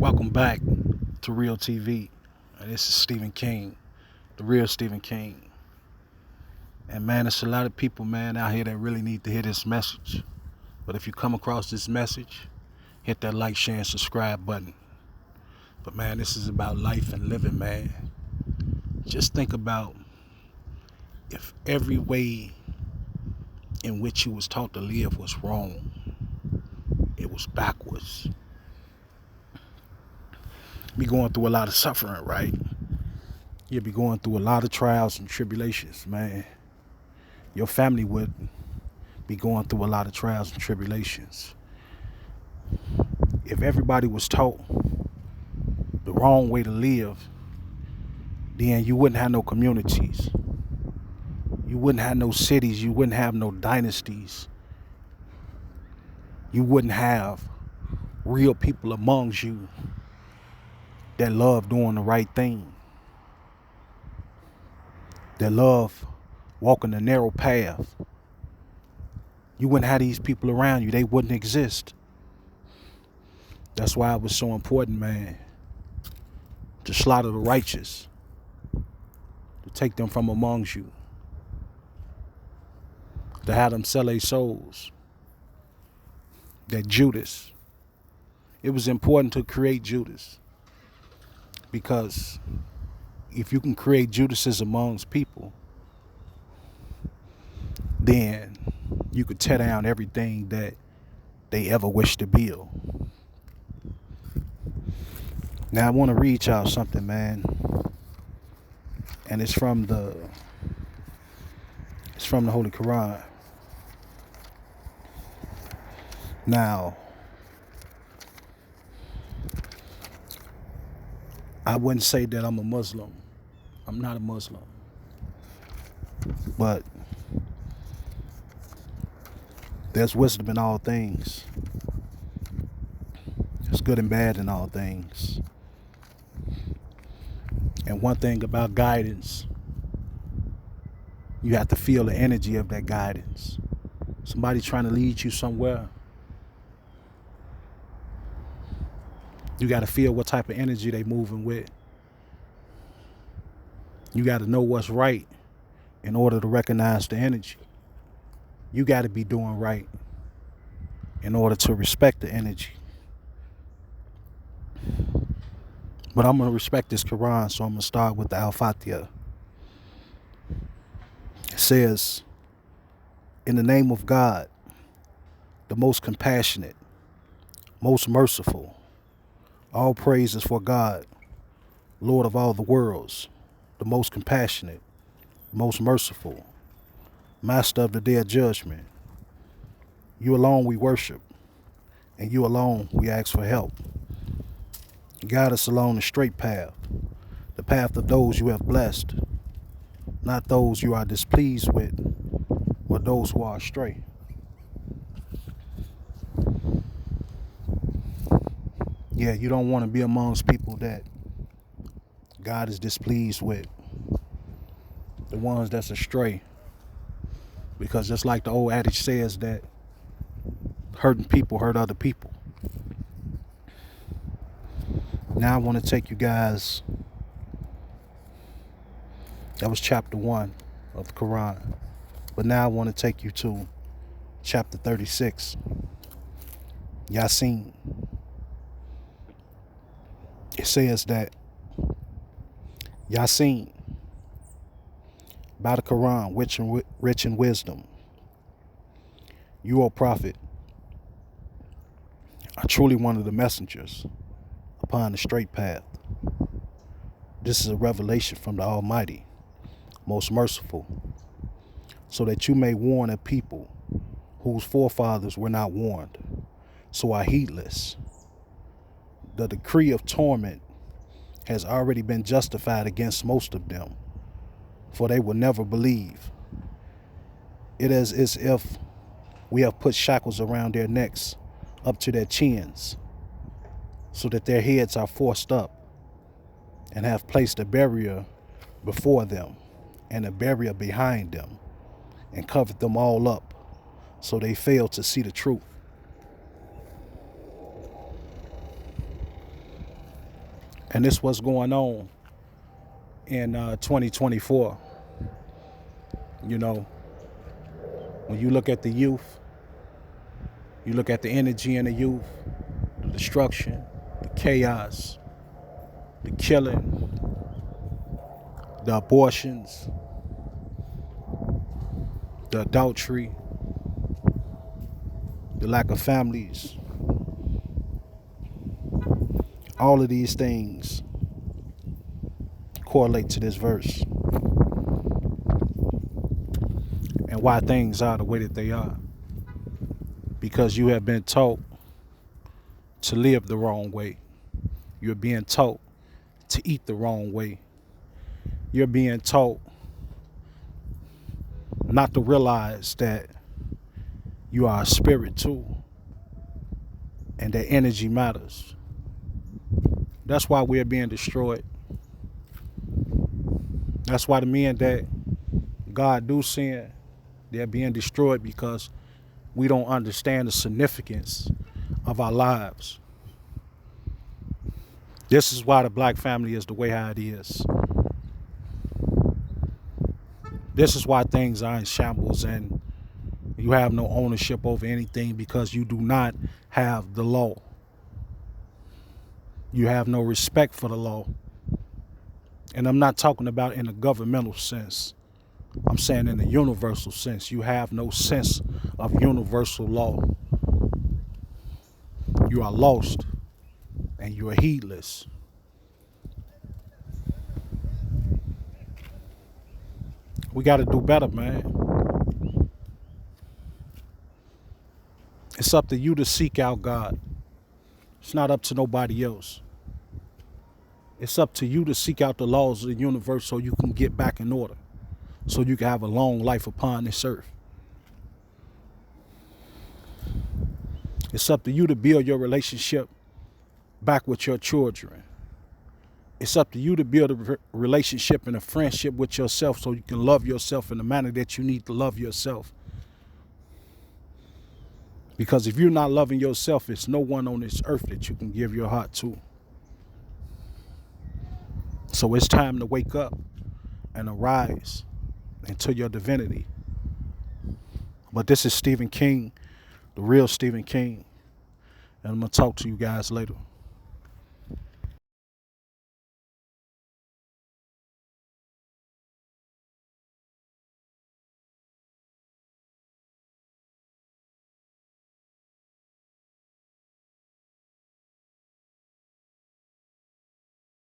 Welcome back to Real TV. And this is Stephen King, the real Stephen King. And man, there's a lot of people, man, out here that really need to hear this message. But if you come across this message, hit that like, share, and subscribe button. But man, this is about life and living, man. Just think about if every way in which you was taught to live was wrong, it was backwards. Be going through a lot of suffering, right? You'll be going through a lot of trials and tribulations, man. Your family would be going through a lot of trials and tribulations. If everybody was taught the wrong way to live, then you wouldn't have no communities. You wouldn't have no cities. You wouldn't have no dynasties. You wouldn't have real people amongst you that love doing the right thing, that love walking the narrow path. You wouldn't have these people around you. They wouldn't exist. That's why it was so important, man, to slaughter the righteous, to take them from amongst you, to have them sell their souls. That Judas, it was important to create Judas, because if you can create Judases amongst people, then you could tear down everything that they ever wish to build. Now I want to read y'all something, man, and it's from the Holy Quran. Now, I wouldn't say that I'm a Muslim. I'm not a Muslim, but there's wisdom in all things. There's good and bad in all things. And one thing about guidance, you have to feel the energy of that guidance. Somebody trying to lead you somewhere, you got to feel what type of energy they moving with. You got to know what's right in order to recognize the energy. You got to be doing right in order to respect the energy. But I'm going to respect this Quran, so I'm going to start with the Al-Fatiha. It says, in the name of God, the most compassionate, most merciful. All praise is for God, Lord of all the worlds, the most compassionate, most merciful, Master of the day of judgment. You alone we worship, and you alone we ask for help. Guide us along the straight path, the path of those you have blessed, not those you are displeased with, or those who are astray. Yeah, you don't want to be amongst people that God is displeased with, the ones that's astray. Because just like the old adage says, that hurting people hurt other people. Now I want to take you guys, that was chapter 1 of the Quran. But now I want to take you to chapter 36, Yasin. It says that Yasin, by the Quran, rich in wisdom, you, O Prophet, are truly one of the messengers upon the straight path. This is a revelation from the Almighty, most merciful, so that you may warn a people whose forefathers were not warned, so are heedless. The decree of torment has already been justified against most of them, for they will never believe. It is as if we have put shackles around their necks up to their chins, so that their heads are forced up, and have placed a barrier before them and a barrier behind them, and covered them all up, so they fail to see the truth. And this what's going on in 2024. You know, when you look at the youth, you look at the energy in the youth, the destruction, the chaos, the killing, the abortions, the adultery, the lack of families. All of these things correlate to this verse and why things are the way that they are. Because you have been taught to live the wrong way. You're being taught to eat the wrong way. You're being taught not to realize that you are a spirit too, and that energy matters. That's why we're being destroyed. That's why the men that God do send, they're being destroyed, because we don't understand the significance of our lives. This is why the black family is the way how it is. This is why things are in shambles and you have no ownership over anything, because you do not have the law. You have no respect for the law. And I'm not talking about in a governmental sense. I'm saying in a universal sense. You have no sense of universal law. You are lost and you are heedless. We got to do better, man. It's up to you to seek out God. It's not up to nobody else. It's up to you to seek out the laws of the universe so you can get back in order, so you can have a long life upon this earth. It's up to you to build your relationship back with your children. It's up to you to build a relationship and a friendship with yourself so you can love yourself in the manner that you need to love yourself. Because if you're not loving yourself, it's no one on this earth that you can give your heart to. So it's time to wake up and arise into your divinity. But this is Stephen King, the real Stephen King. And I'm going to talk to you guys later.